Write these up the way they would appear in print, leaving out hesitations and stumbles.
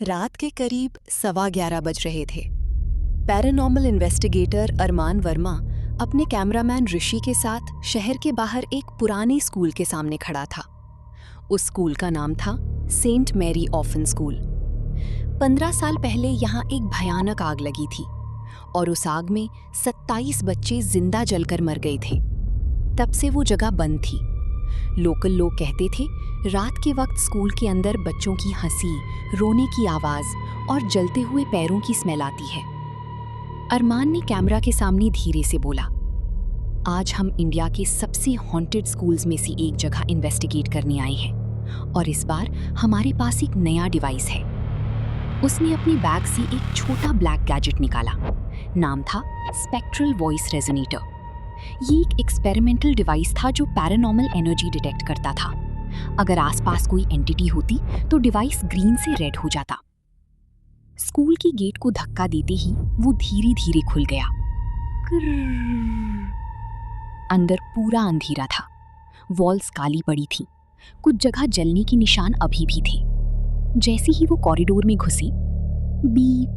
रात के करीब 11:15 बज रहे थे। पैरानॉर्मल इन्वेस्टिगेटर अरमान वर्मा अपने कैमरामैन ऋषि के साथ शहर के बाहर एक पुराने स्कूल के सामने खड़ा था। उस स्कूल का नाम था सेंट मैरी ऑर्फन स्कूल। 15 साल पहले यहाँ एक भयानक आग लगी थी और उस आग में 27 बच्चे जिंदा जलकर मर गए थे। तब से वो जगह बंद थी। लोकल लोग कहते थे रात के वक्त स्कूल के अंदर बच्चों की हंसी, रोने की आवाज और जलते हुए पैरों की स्मेल आती है। अरमान ने कैमरा के सामने धीरे से बोला, आज हम इंडिया के सबसे हॉन्टेड स्कूल्स में से एक जगह इन्वेस्टिगेट करने आए हैं और इस बार हमारे पास एक नया डिवाइस है। उसने अपने बैग से एक छोटा ब्लैक गैजेट निकाला। नाम था स्पेक्ट्रल वॉइस रेजोनेटर। ये एक एक्सपेरिमेंटल डिवाइस था जो पैरानॉर्मल एनर्जी डिटेक्ट करता था। अगर आसपास कोई एंटिटी होती तो डिवाइस ग्रीन से रेड हो जाता। स्कूल की गेट को धक्का देते ही वो धीरे धीरे खुल गया। अंदर पूरा अंधेरा था। वॉल्स काली पड़ी थी। कुछ जगह जलने के निशान अभी भी थे। जैसे ही वो कॉरिडोर में घुसी, बीप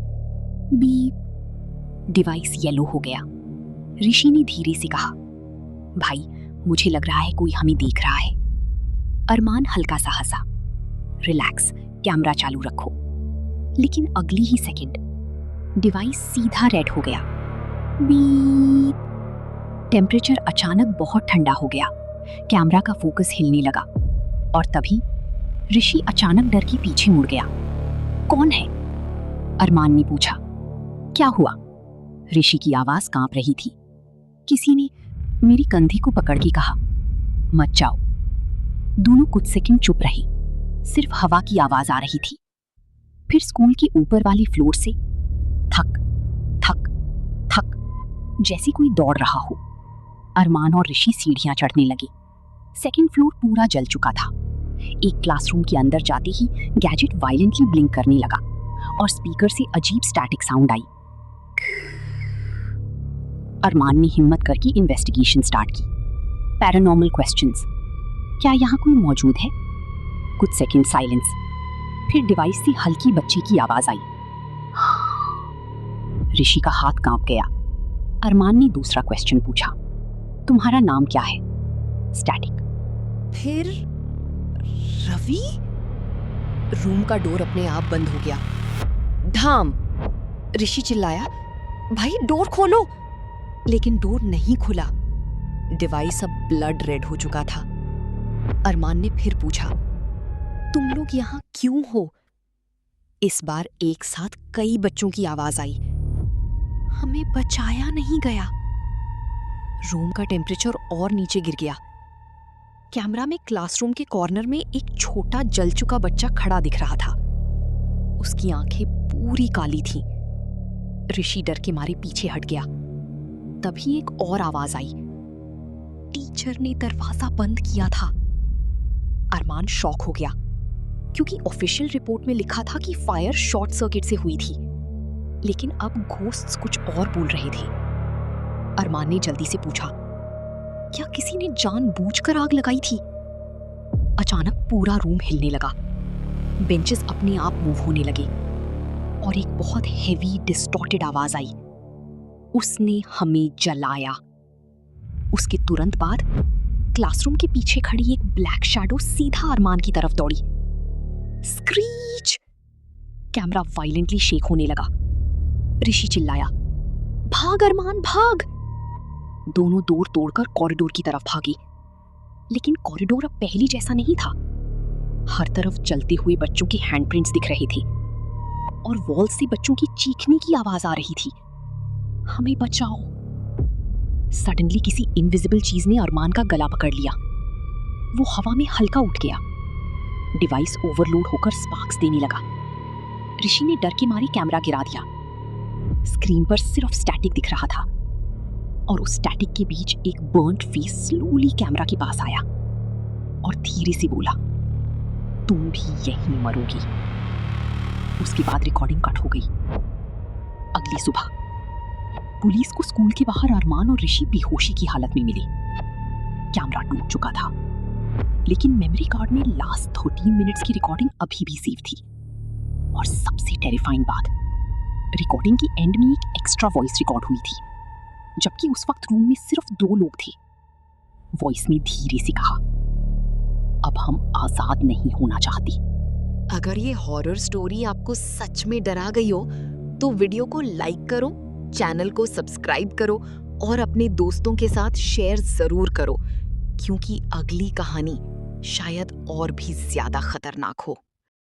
बीप, डिवाइस येलो हो गया। ऋषि ने धीरे से कहा, भाई मुझे लग रहा है कोई हमें देख रहा है। अरमान हल्का सा हंसा। रिलैक्स, कैमरा चालू रखो। लेकिन अगली ही सेकंड डिवाइस सीधा रेड हो गया। बीप। टेम्परेचर अचानक बहुत ठंडा हो गया। कैमरा का फोकस हिलने लगा और तभी ऋषि अचानक डर के पीछे मुड़ गया। कौन है? अरमान ने पूछा। क्या हुआ? ऋषि की आवाज कांप रही थी। किसी ने मेरी कंधे को पकड़ के कहा, मत जाओ। दोनों कुछ सेकंड चुप रहे। सिर्फ हवा की आवाज आ रही थी। फिर स्कूल के ऊपर वाले फ्लोर से थक थक थक, जैसे कोई दौड़ रहा हो। अरमान और ऋषि सीढ़ियां चढ़ने लगे। सेकंड फ्लोर पूरा जल चुका था। एक क्लासरूम के अंदर जाते ही गैजेट वायलेंटली ब्लिंक करने लगा और स्पीकर से अजीब स्टैटिक साउंड आई। अरमान ने हिम्मत करके इन्वेस्टिगेशन स्टार्ट की। पैरानॉर्मल क्वेश्चंस, क्या यहाँ कोई मौजूद है? कुछ सेकंड साइलेंस। फिर डिवाइस से हल्की बच्चे की आवाज आई। ऋषि का हाथ कांप गया। अरमान ने दूसरा क्वेश्चन पूछा, तुम्हारा नाम क्या है? स्टैटिक। फिर रवि? रूम का डोर अपने आप बंद हो गया। धाम! ऋषि चिल्लाया, भाई डोर खोलो। लेकिन डोर नहीं खुला। डिवाइस अब ब्लड रेड हो चुका था। अरमान ने फिर पूछा, तुम लोग यहाँ क्यों हो? इस बार एक साथ कई बच्चों की आवाज आई। हमें बचाया नहीं गया। रूम का टेम्परेचर और नीचे गिर गया। कैमरा में क्लासरूम के कॉर्नर में एक छोटा जल चुका बच्चा खड़ा दिख रहा था। उसकी आंखें पूरी काली थीं। ऋषि डर के मारे पीछे हट गया। तभी एक और आवाज आई, टीचर ने दरवाजा बंद किया था। अरमान शॉक हो गया क्योंकि ऑफिशियल रिपोर्ट में लिखा था कि फायर शॉर्ट सर्किट से हुई थी, लेकिन अब घोस्ट्स कुछ और बोल रहे थे। अरमान ने जल्दी से पूछा, क्या किसी ने जानबूझकर आग लगाई थी? अचानक पूरा रूम हिलने लगा। बेंचेस अपने आप मूव होने लगे और एक बहुत हेवी डिस्टॉर्टेड आवाज आई, उसने हमें जलाया। उसके तुरंत बाद क्लासरूम के पीछे खड़ी एक ब्लैक शैडो सीधा अरमान की तरफ दौड़ी। स्क्रीच! कैमरा वायलेंटली शेक होने लगा। ऋषि चिल्लाया, भाग अरमान भाग! दोनों दौड़ तोड़कर कॉरिडोर की तरफ भागे। लेकिन कॉरिडोर अब पहले जैसा नहीं था। हर तरफ जलते हुए बच्चों के हैंडप्रिंट्स दिख रहे थे और वॉल से बच्चों की चीखने की आवाज आ रही थी, हमें बचाओ। सडनली किसी इनविजिबल चीज ने अरमान का गला पकड़ लिया। वो हवा में हल्का उठ गया। डिवाइस ओवरलोड होकर स्पार्क्स देने लगा। ऋषि ने डर के मारे कैमरा गिरा दिया। स्क्रीन पर सिर्फ स्टैटिक दिख रहा था और उस स्टैटिक के बीच एक बर्न्ड फेस स्लोली कैमरा के पास आया और धीरे से बोला, तुम भी यहीं मरोगी। उसके बाद रिकॉर्डिंग कट हो गई। अगली सुबह पुलिस को स्कूल के बाहर अरमान और ऋषि बेहोशी की हालत में मिले। कैमरा टूट चुका था, लेकिन मेमोरी कार्ड में लास्ट 13 मिनट्स की रिकॉर्डिंग अभी भी सेव थी और सबसे टेरिफाइंग बात, रिकॉर्डिंग की एंड में एक एक्स्ट्रा वॉइस रिकॉर्ड हुई थी, जबकि उस वक्त रूम में सिर्फ 2 लोग थे। वॉइस ने धीरे से कहा, अब हम आजाद नहीं होना चाहती। अगर ये हॉरर स्टोरी आपको सच में डरा गई हो तो वीडियो को लाइक करो, चैनल को सब्सक्राइब करो और अपने दोस्तों के साथ शेयर जरूर करो, क्योंकि अगली कहानी शायद और भी ज्यादा खतरनाक हो।